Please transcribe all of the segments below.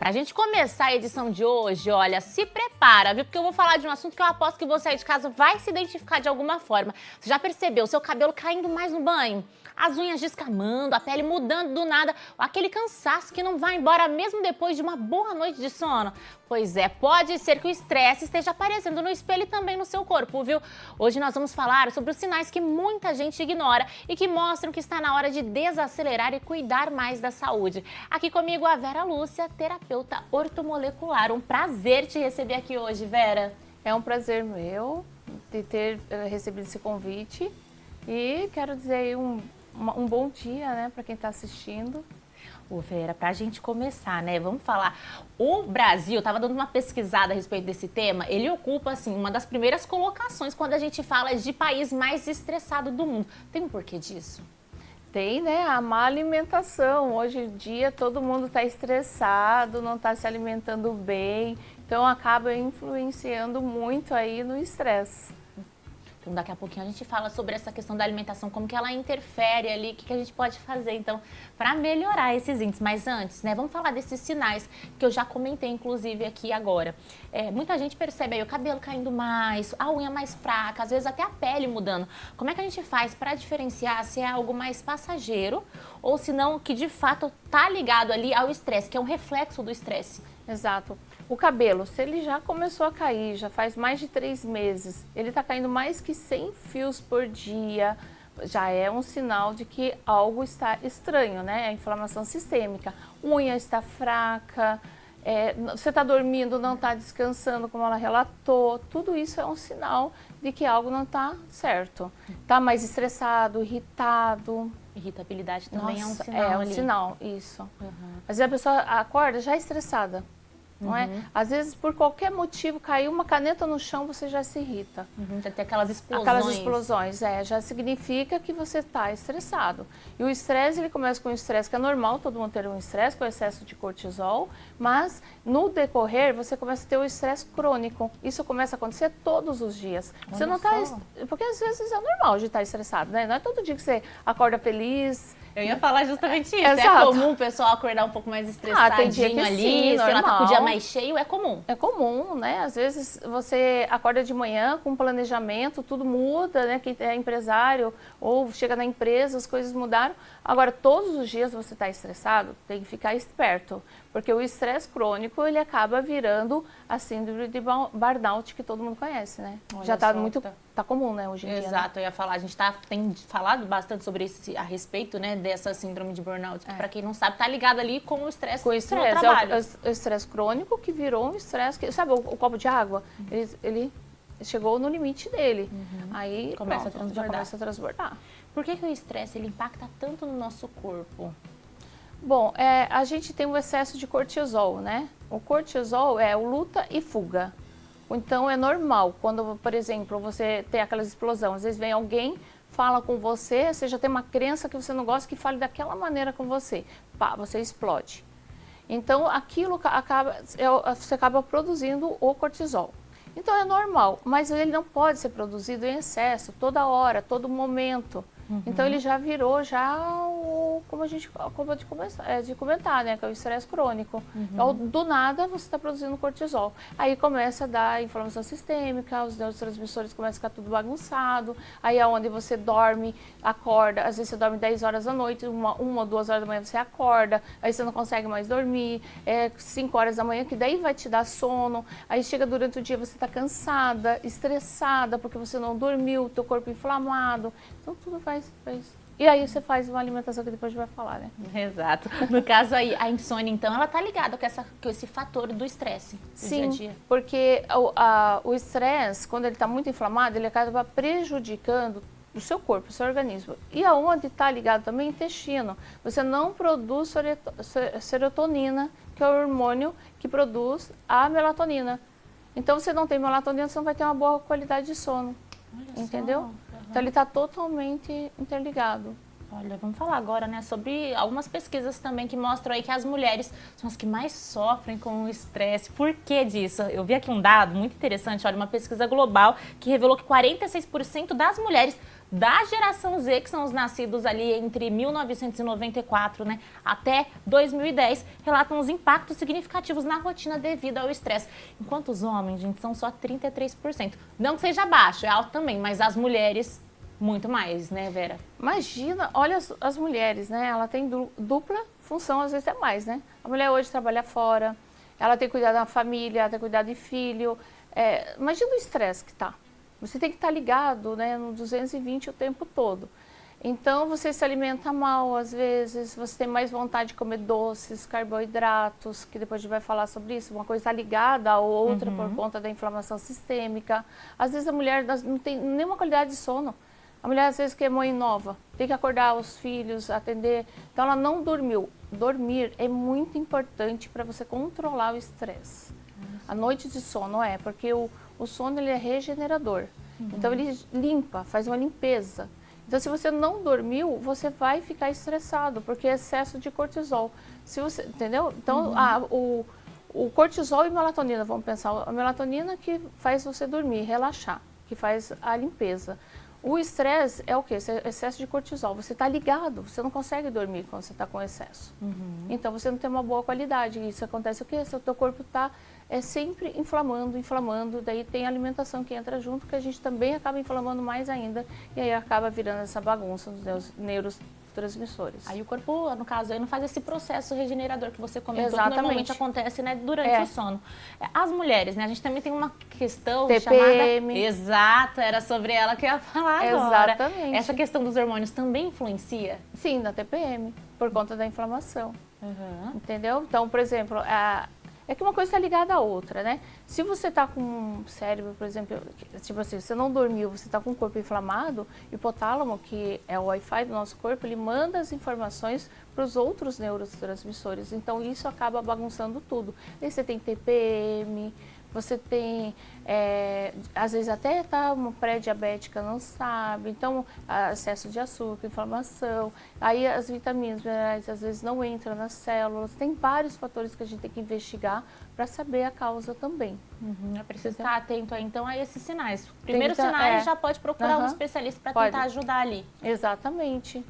Pra gente começar a edição de hoje, olha, se prepara, viu? Porque eu vou falar de um assunto que eu aposto que você aí de casa vai se identificar de alguma forma. Você já percebeu o seu cabelo caindo mais no banho? As unhas descamando, a pele mudando do nada, aquele cansaço que não vai embora mesmo depois de uma boa noite de sono? Pois é, pode ser que o estresse esteja aparecendo no espelho e também no seu corpo, viu? Hoje nós vamos falar sobre os sinais que muita gente ignora e que mostram que está na hora de desacelerar e cuidar mais da saúde. Aqui comigo a Vera Lúcia, terapeuta ortomolecular. Um prazer te receber aqui hoje, Vera. É um prazer meu de ter recebido esse convite e quero dizer aí um bom dia, né, para quem está assistindo. Ô Vera, pra gente começar, né, vamos falar, o Brasil, eu tava dando uma pesquisada a respeito desse tema, ele ocupa, assim, uma das primeiras colocações quando a gente fala de país mais estressado do mundo. Tem um porquê disso? Tem, né, a má alimentação. Hoje em dia todo mundo está estressado, não está se alimentando bem, então acaba influenciando muito aí no estresse. Então, daqui a pouquinho a gente fala sobre essa questão da alimentação, como que ela interfere ali, o que a gente pode fazer, então, para melhorar esses índices. Mas antes, né, vamos falar desses sinais que eu já comentei, inclusive, aqui agora. Muita gente percebe aí o cabelo caindo mais, a unha mais fraca, às vezes até a pele mudando. Como é que a gente faz para diferenciar se é algo mais passageiro ou se não, que de fato tá ligado ali ao estresse, que é um reflexo do estresse? Exato. O cabelo, se ele já começou a cair, já faz mais de 3 meses, ele está caindo mais que 100 fios por dia, já é um sinal de que algo está estranho, né? A inflamação sistêmica. Unha está fraca, você está dormindo, não está descansando, como ela relatou. Tudo isso é um sinal de que algo não está certo. Está mais estressado, irritado. Irritabilidade também é um sinal. É um ali. Sinal, isso. Uhum. Às vezes a pessoa acorda já estressada. Não é? Às vezes, por qualquer motivo, caiu uma caneta no chão, você já se irrita. Já tem aquelas explosões. Aquelas explosões, já significa que você está estressado. E o estresse, ele começa com o estresse, que é normal todo mundo ter um estresse, com excesso de cortisol, mas no decorrer, você começa a ter o estresse crônico. Isso começa a acontecer todos os dias. Você não está... Porque às vezes é normal de estar estressado, né? Não é todo dia que você acorda feliz. Eu ia falar justamente isso. Exato. É comum o pessoal acordar um pouco mais estressadinho tem dia que ali, sim, sei lá, tá com o dia normal. mais cheio, é comum. É comum, né? Às vezes você acorda de manhã com planejamento, tudo muda, né? Quem é empresário ou chega na empresa, as coisas mudaram. Agora, todos os dias você está estressado, tem que ficar esperto, porque o estresse crônico, ele acaba virando a síndrome de burnout que todo mundo conhece, né? Olha Já está só, muito, tá comum, né, hoje em dia. Exato, eu ia falar, a gente tem falado bastante sobre isso, a respeito, né, dessa síndrome de burnout, que pra quem não sabe, tá ligado ali com o estresse no trabalho. É o estresse crônico que virou um estresse, sabe o copo de água? Ele chegou no limite dele, aí Começa já começa a transbordar. Por que o estresse, ele impacta tanto no nosso corpo? Bom, a gente tem o excesso de cortisol, né? O cortisol é o luta e fuga. Então é normal, quando, por exemplo, você tem aquelas explosões, às vezes vem alguém, fala com você, você já tem uma crença que você não gosta que fale daquela maneira com você. Pá, você explode. Então aquilo você acaba produzindo o cortisol. Então é normal, mas ele não pode ser produzido em excesso, toda hora, todo momento. Então ele já virou como a gente acabou de comentar, né, que é o estresse crônico. Então, do nada você está produzindo cortisol. Aí começa a dar inflamação sistêmica, os neurotransmissores começam a ficar tudo bagunçado. Aí é onde você dorme, acorda, às vezes você dorme 10 horas da noite, uma ou 2 horas da manhã você acorda, aí você não consegue mais dormir, 5 horas da manhã que daí vai te dar sono. Aí chega durante o dia você está cansada, estressada, porque você não dormiu, teu corpo inflamado. Então tudo faz. E aí você faz uma alimentação que depois a gente vai falar, né? Exato. No caso aí, a insônia, então, ela tá ligada com esse fator do estresse do dia a dia. Sim, porque o estresse, quando ele está muito inflamado, ele acaba prejudicando o seu corpo, o seu organismo. E aonde está ligado também o intestino. Você não produz serotonina, que é o hormônio que produz a melatonina. Então, você não tem melatonina, você não vai ter uma boa qualidade de sono. Olha entendeu? Só. Então ele está totalmente interligado. Olha, vamos falar agora, né, sobre algumas pesquisas também que mostram aí que as mulheres são as que mais sofrem com o estresse. Por que disso? Eu vi aqui um dado muito interessante, olha, uma pesquisa global que revelou que 46% das mulheres da geração Z, que são os nascidos ali entre 1994, né, até 2010, relatam os impactos significativos na rotina devido ao estresse. Enquanto os homens, gente, são só 33%. Não que seja baixo, é alto também, mas as mulheres, muito mais, né, Vera? Imagina, olha as mulheres, né? Ela tem dupla função, às vezes é mais, né? A mulher hoje trabalha fora, ela tem que cuidar da família, ela tem que cuidar de filho. Imagina o estresse que tá. Você tem que estar ligado, né, no 220 o tempo todo. Então, você se alimenta mal, às vezes, você tem mais vontade de comer doces, carboidratos, que depois a gente vai falar sobre isso, uma coisa está ligada à outra por conta da inflamação sistêmica. Às vezes a mulher não tem nenhuma qualidade de sono. A mulher, às vezes, que é mãe nova, tem que acordar os filhos, atender. Então, ela não dormiu. Dormir é muito importante para você controlar o estresse. A noite de sono porque o sono ele é regenerador. Então, ele limpa, faz uma limpeza. Então, se você não dormiu, você vai ficar estressado, porque é excesso de cortisol. Se você, entendeu? Então, o cortisol e melatonina, vamos pensar. A melatonina que faz você dormir, relaxar, que faz a limpeza. O estresse é o quê? Excesso de cortisol. Você está ligado, você não consegue dormir quando você está com excesso. Então, você não tem uma boa qualidade. Isso acontece o quê? O teu corpo está sempre inflamando. Daí tem a alimentação que entra junto, que a gente também acaba inflamando mais ainda. E aí acaba virando essa bagunça dos neurotransmissores. Aí o corpo, no caso, aí não faz esse processo regenerador que você comentou, Exatamente. que normalmente acontece, né, durante o sono. As mulheres, né, a gente também tem uma questão TPM. chamada... Exato, era sobre ela que eu ia falar agora. Exatamente. Essa questão dos hormônios também influencia? Sim, na TPM, por conta da inflamação. Entendeu? Então, por exemplo, é que uma coisa está ligada à outra, né? Se você está com um cérebro, por exemplo, tipo assim, você não dormiu, você está com o corpo inflamado, o hipotálamo, que é o Wi-Fi do nosso corpo, ele manda as informações para os outros neurotransmissores. Então, isso acaba bagunçando tudo. Aí você tem TPM, você tem, às vezes até uma pré-diabética, não sabe, então excesso de açúcar, inflamação, aí as vitaminas, minerais às vezes não entram nas células, tem vários fatores que a gente tem que investigar para saber a causa também. É preciso estar atento aí, então, a esses sinais. Primeiros sinais já pode procurar um especialista para tentar ajudar ali. Exatamente.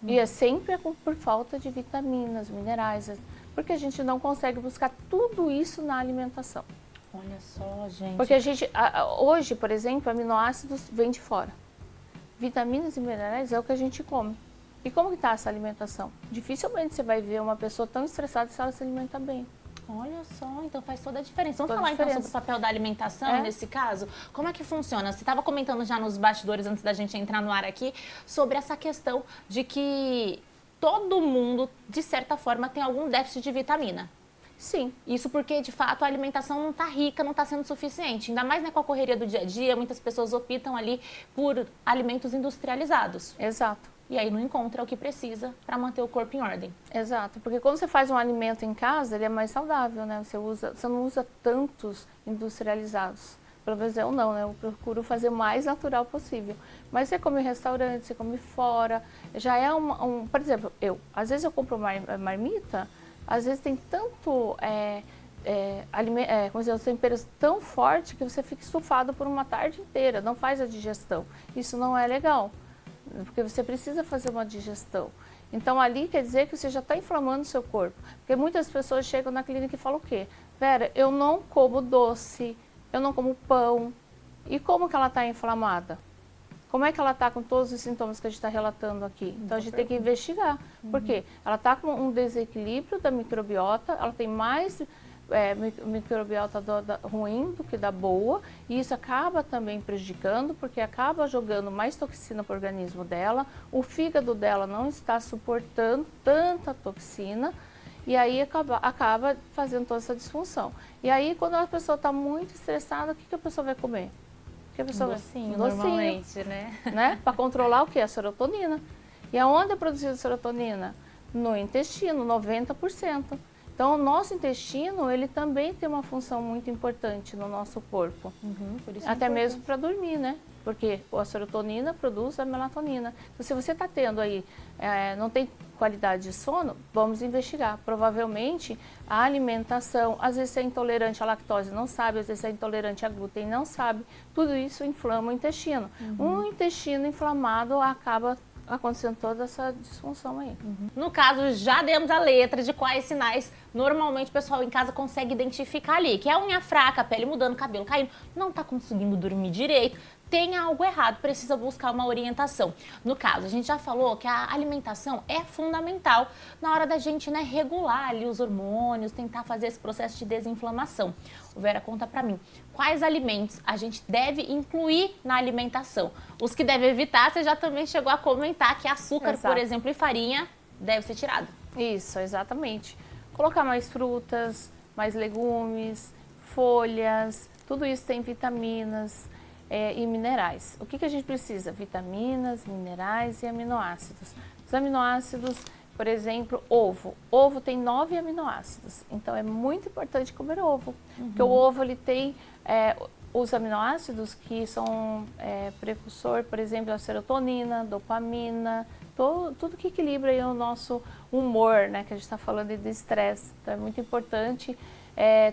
E é sempre por falta de vitaminas, minerais, porque a gente não consegue buscar tudo isso na alimentação. Olha só, gente. Porque a gente, hoje, por exemplo, aminoácidos vêm de fora. Vitaminas e minerais é o que a gente come. E como que está essa alimentação? Dificilmente você vai ver uma pessoa tão estressada se ela se alimenta bem. Olha só, então faz toda a diferença. Vamos falar então sobre o papel da alimentação nesse caso? Como é que funciona? Você estava comentando já nos bastidores, antes da gente entrar no ar aqui, sobre essa questão de que todo mundo, de certa forma, tem algum déficit de vitamina. Sim. Isso porque, de fato, a alimentação não está rica, não está sendo suficiente. Ainda mais, né, com a correria do dia a dia, muitas pessoas optam ali por alimentos industrializados. Exato. E aí não encontra o que precisa para manter o corpo em ordem. Exato, porque quando você faz um alimento em casa, ele é mais saudável, né? Você não usa tantos industrializados. Pelo menos eu não, né? Eu procuro fazer o mais natural possível. Mas você come em restaurante, você come fora, já é por exemplo, às vezes eu compro uma marmita, às vezes tem tanto os temperos tão fortes que você fica estufado por uma tarde inteira, não faz a digestão. Isso não é legal, porque você precisa fazer uma digestão. Então ali quer dizer que você já está inflamando o seu corpo. Porque muitas pessoas chegam na clínica e falam o quê? Vera, eu não como doce, eu não como pão. E como que ela está inflamada? Como é que ela está com todos os sintomas que a gente está relatando aqui? Então, a gente tem que investigar. Por quê? Ela está com um desequilíbrio da microbiota, ela tem mais microbiota ruim do que da boa, e isso acaba também prejudicando, porque acaba jogando mais toxina para o organismo dela, o fígado dela não está suportando tanta toxina, e aí acaba fazendo toda essa disfunção. E aí, quando a pessoa está muito estressada, o que a pessoa vai comer? Um docinho, normalmente, né? Para controlar o que? A serotonina. E aonde é produzida a serotonina? No intestino, 90%. Então, o nosso intestino, ele também tem uma função muito importante no nosso corpo. Por isso até mesmo para dormir, né? Porque a serotonina produz a melatonina. Então, se você está tendo aí, não tem qualidade de sono, vamos investigar. Provavelmente a alimentação, às vezes é intolerante à lactose, não sabe, às vezes é intolerante a glúten, não sabe. Tudo isso inflama o intestino. Um intestino inflamado acaba acontecendo toda essa disfunção aí. No caso, já demos a letra de quais sinais normalmente o pessoal em casa consegue identificar ali, que é a unha fraca, a pele mudando, cabelo caindo, não tá conseguindo dormir direito, tem algo errado, precisa buscar uma orientação. No caso, a gente já falou que a alimentação é fundamental na hora da gente, né, regular ali os hormônios, tentar fazer esse processo de desinflamação. O Vera, conta pra mim, quais alimentos a gente deve incluir na alimentação? Os que deve evitar, você já também chegou a comentar que açúcar, Exato. por exemplo, e farinha deve ser tirado. Isso, exatamente. Colocar mais frutas, mais legumes, folhas, tudo isso tem vitaminas e minerais. O que a gente precisa? Vitaminas, minerais e aminoácidos. Os aminoácidos, por exemplo, ovo. Ovo tem 9 aminoácidos, então é muito importante comer ovo. Porque o ovo ele tem os aminoácidos que são precursor, por exemplo, da serotonina, dopamina, tudo que equilibra aí o nosso humor, né, que a gente está falando de estresse. Então é muito importante.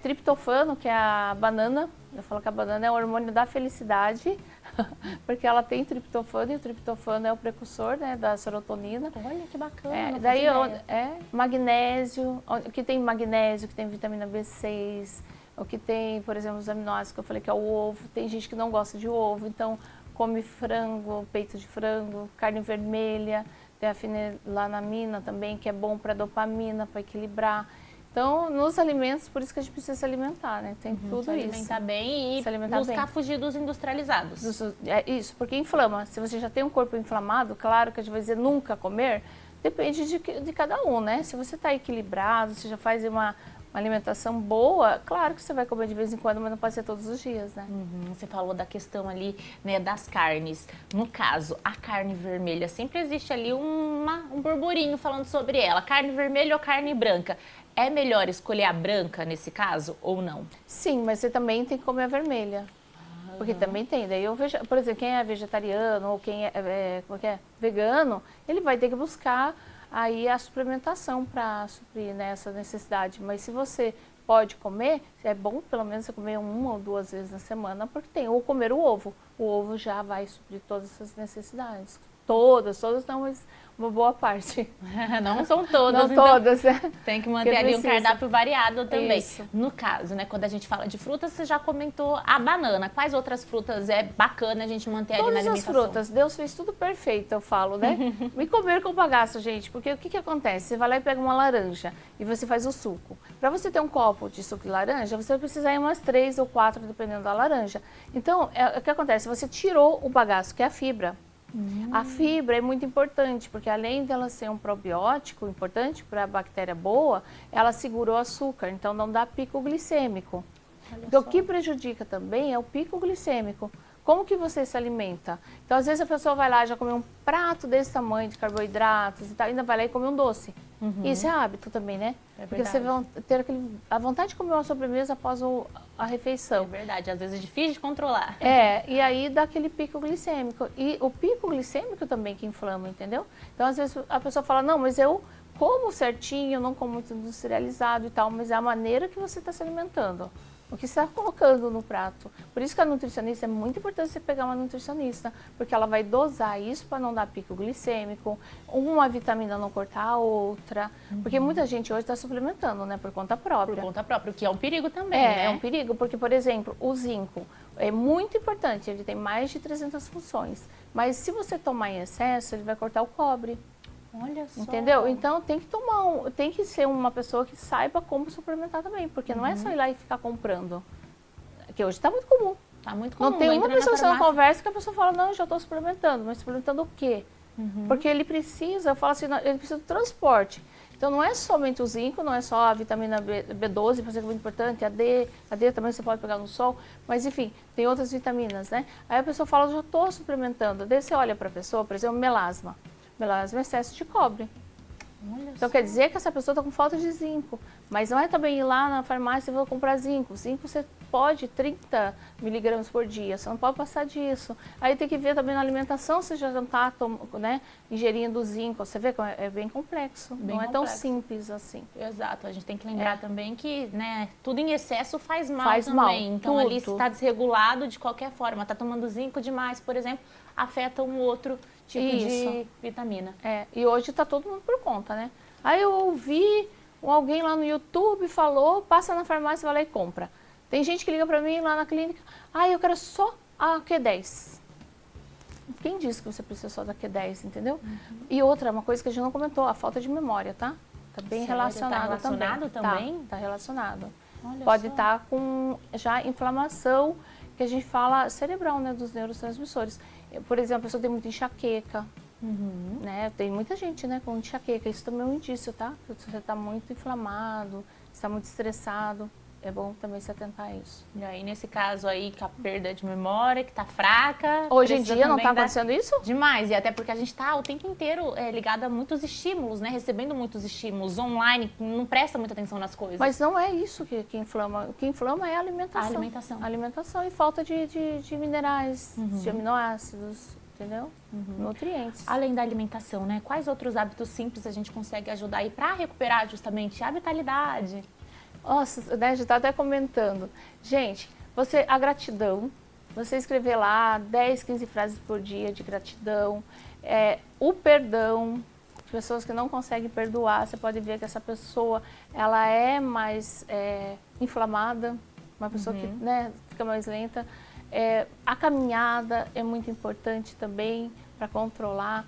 Triptofano, que é a banana, eu falo que a banana é o hormônio da felicidade, porque ela tem triptofano e o triptofano é o precursor, né, da serotonina. Olha que bacana. Daí magnésio, o que tem magnésio, que tem vitamina B6, o que tem, por exemplo, os aminoácidos que eu falei que é o ovo. Tem gente que não gosta de ovo, então come frango, peito de frango, carne vermelha, tem a fenilalanina também, que é bom para dopamina, para equilibrar. Então, nos alimentos, por isso que a gente precisa se alimentar, né? Tem tudo se alimentar isso. bem e buscar fugir dos industrializados. Isso, porque inflama. Se você já tem um corpo inflamado, claro que a gente vai dizer nunca comer, depende de cada um, né? Se você está equilibrado, você já faz uma alimentação boa, claro que você vai comer de vez em quando, mas não pode ser todos os dias, né? Você falou da questão ali, né, das carnes. No caso, a carne vermelha, sempre existe ali um burburinho falando sobre ela. Carne vermelha ou carne branca? É melhor escolher a branca nesse caso ou não? Sim, mas você também tem que comer a vermelha. Porque também tem. Daí por exemplo, quem é vegetariano ou quem é vegano, ele vai ter que buscar aí a suplementação para suprir, né, essa necessidade. Mas se você pode comer, é bom pelo menos você comer 1 ou 2 vezes na semana, porque tem. Ou comer o ovo. O ovo já vai suprir todas essas necessidades. Todas não, mas uma boa parte. Não são todas, não então todas, tem que manter ali um cardápio variado também. Isso. No caso, né, quando a gente fala de frutas, você já comentou a banana. Quais outras frutas é bacana a gente manter ali na alimentação? Todas as frutas. Deus fez tudo perfeito, eu falo, né? Me comer com bagaço, gente. Porque o que acontece? Você vai lá e pega uma laranja e você faz o suco. Para você ter um copo de suco de laranja, você vai precisar ir umas 3 ou 4, dependendo da laranja. Então, o que acontece? Você tirou o bagaço, que é a fibra. A fibra é muito importante, porque além dela ser um probiótico importante para a bactéria boa, ela segura o açúcar, então não dá pico glicêmico. Então, o que prejudica também é o pico glicêmico. Como que você se alimenta? Então, às vezes a pessoa vai lá, já comeu um prato desse tamanho de carboidratos e tal, ainda vai lá e come um doce. Isso é hábito também, né? Porque você vai ter a vontade de comer uma sobremesa após a refeição. É verdade, às vezes é difícil de controlar. E aí dá aquele pico glicêmico. E o pico glicêmico também que inflama, entendeu? Então, às vezes a pessoa fala, não, mas eu como certinho, não como muito industrializado e tal, mas é a maneira que você está se alimentando. O que você está colocando no prato. Por isso que a nutricionista, é muito importante você pegar uma nutricionista, porque ela vai dosar isso para não dar pico glicêmico, uma vitamina não cortar a outra, porque muita gente hoje está suplementando, né, por conta própria. Por conta própria, o que é um perigo também, né? É um perigo, porque, por exemplo, o zinco é muito importante, ele tem mais de 300 funções, mas se você tomar em excesso, ele vai cortar o cobre. Olha só. Entendeu? Então tem que ser uma pessoa que saiba como suplementar também, porque não é só ir lá e ficar comprando. Que hoje está muito comum. Tá muito comum. Não tem uma pessoa que você não conversa que a pessoa fala, não, eu já estou suplementando, mas suplementando o quê? Porque ele precisa, eu falo assim, ele precisa do transporte. Então não é somente o zinco, não é só a vitamina B12, que é muito importante, a D também você pode pegar no sol, mas enfim, tem outras vitaminas, né? Aí a pessoa fala, eu já estou suplementando. Daí você olha para a pessoa, por exemplo, melasma. Melasma é excesso de cobre. Então quer dizer que essa pessoa está com falta de zinco. Mas não é também ir lá na farmácia e vou comprar zinco. Zinco você pode 30 miligramas por dia, você não pode passar disso. Aí tem que ver também na alimentação se já não está, né, ingerindo zinco. Você vê que é bem complexo, não é tão simples assim. Exato, a gente tem que lembrar também que, né, tudo em excesso faz mal também. Então tudo. Ali se está desregulado de qualquer forma, está tomando zinco demais, por exemplo, afeta um outro tipo de vitamina. E hoje está todo mundo por conta, né? Aí eu ouvi alguém lá no YouTube falou, passa na farmácia, vai lá e compra. Tem gente que liga pra mim lá na clínica, eu quero só a Q10. Quem disse que você precisa só da Q10, entendeu? E outra, uma coisa que a gente não comentou, a falta de memória, tá? Tá bem relacionado também. Tá relacionado. Olha Pode só. estar com já inflamação, que a gente fala cerebral, né, dos neurotransmissores. Por exemplo, a pessoa tem muita enxaqueca, né? Tem muita gente, né, com enxaqueca. Isso também é um indício, tá? Se você está muito inflamado, está muito estressado, é bom também se atentar a isso. E aí, nesse caso aí, com a perda de memória, que tá fraca... Hoje em dia não está acontecendo isso? Demais, e até porque a gente está o tempo inteiro ligado a muitos estímulos, né? Recebendo muitos estímulos online, não presta muita atenção nas coisas. Mas não é isso que inflama. O que inflama é a alimentação. A alimentação. A alimentação e falta de minerais, de aminoácidos, entendeu? Nutrientes. Além da alimentação, né? Quais outros hábitos simples a gente consegue ajudar aí para recuperar justamente a vitalidade? Nossa, né, a gente está até comentando. Gente, a gratidão, você escrever lá 10, 15 frases por dia de gratidão, o perdão, pessoas que não conseguem perdoar, você pode ver que essa pessoa, ela é mais inflamada, uma pessoa que, né, fica mais lenta. A caminhada é muito importante também para controlar,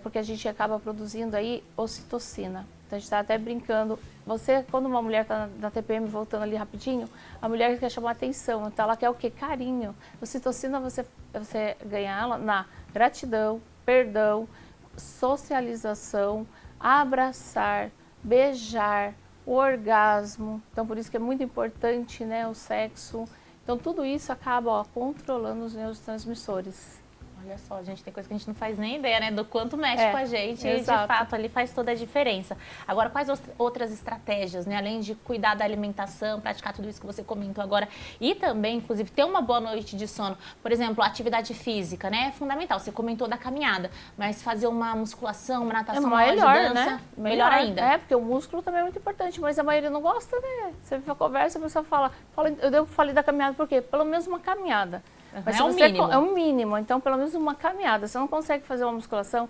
porque a gente acaba produzindo aí ocitocina. Então a gente está até brincando. Quando uma mulher está na TPM, voltando ali rapidinho, a mulher quer chamar atenção. Então ela quer o quê? Carinho. Ocitocina você ganha ela na gratidão, perdão, socialização, abraçar, beijar, o orgasmo. Então por isso que é muito importante, né, o sexo. Então tudo isso acaba controlando os neurotransmissores. Olha só, gente, tem coisa que a gente não faz nem ideia, né, do quanto mexe com a gente e, de fato, ali faz toda a diferença. Agora, quais outras estratégias, né, além de cuidar da alimentação, praticar tudo isso que você comentou agora e também, inclusive, ter uma boa noite de sono, por exemplo, a atividade física, né, é fundamental. Você comentou da caminhada, mas fazer uma musculação, uma natação, uma aula de dança, né? Melhor ainda. Porque o músculo também é muito importante, mas a maioria não gosta, né? Você conversa, a pessoa fala, eu falei da caminhada por quê? Pelo menos uma caminhada. Mas é o mínimo. É um mínimo, então pelo menos uma caminhada. Você não consegue fazer uma musculação,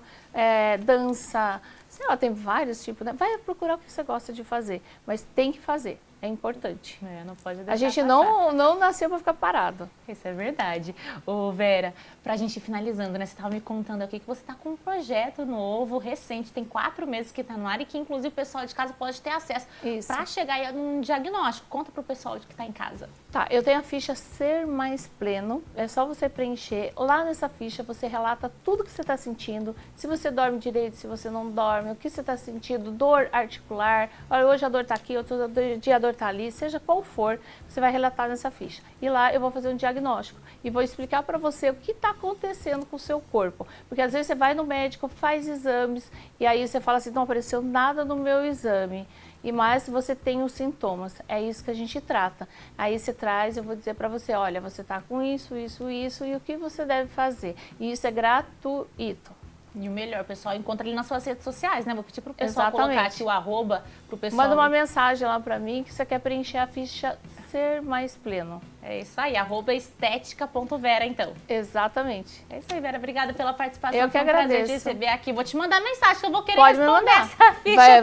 dança, sei lá, tem vários tipos, né? Vai procurar o que você gosta de fazer, mas tem que fazer, é importante. Não pode deixar a gente passar. não nasceu para ficar parado. Isso é verdade. Ô Vera, pra gente ir finalizando, né? Você estava me contando aqui que você está com um projeto novo, recente, tem 4 meses que está no ar e que inclusive o pessoal de casa pode ter acesso para chegar aí num diagnóstico. Conta pro pessoal que está em casa. Tá, eu tenho a ficha Ser Mais Pleno, é só você preencher. Lá nessa ficha você relata tudo que você está sentindo, se você dorme direito, se você não dorme, o que você está sentindo, dor articular, olha, hoje a dor está aqui, outro dia a dor está ali, seja qual for, você vai relatar nessa ficha. E lá eu vou fazer um diagnóstico e vou explicar para você o que está acontecendo com o seu corpo. Porque às vezes você vai no médico, faz exames e aí você fala assim, não apareceu nada no meu exame. Mas você tem os sintomas, é isso que a gente trata. Aí você traz, eu vou dizer para você, olha, você está com isso, isso, isso e o que você deve fazer. E isso é gratuito. E o melhor, pessoal, encontra ali nas suas redes sociais, né? Vou pedir pro pessoal colocar aqui o arroba pro pessoal. Manda uma mensagem lá para mim que você quer preencher a ficha Ser Mais Pleno. É isso aí, arroba estética.vera, então. Exatamente. É isso aí, Vera. Obrigada pela participação. Eu que agradeço. Prazer te receber aqui. Vou te mandar mensagem que eu vou querer Pode responder me mandar. essa ficha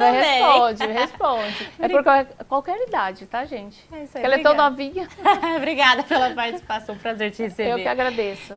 também. Responde. É por qualquer idade, tá, gente? É isso aí, porque ela é tão novinha. Obrigada pela participação. Prazer te receber. Eu que agradeço.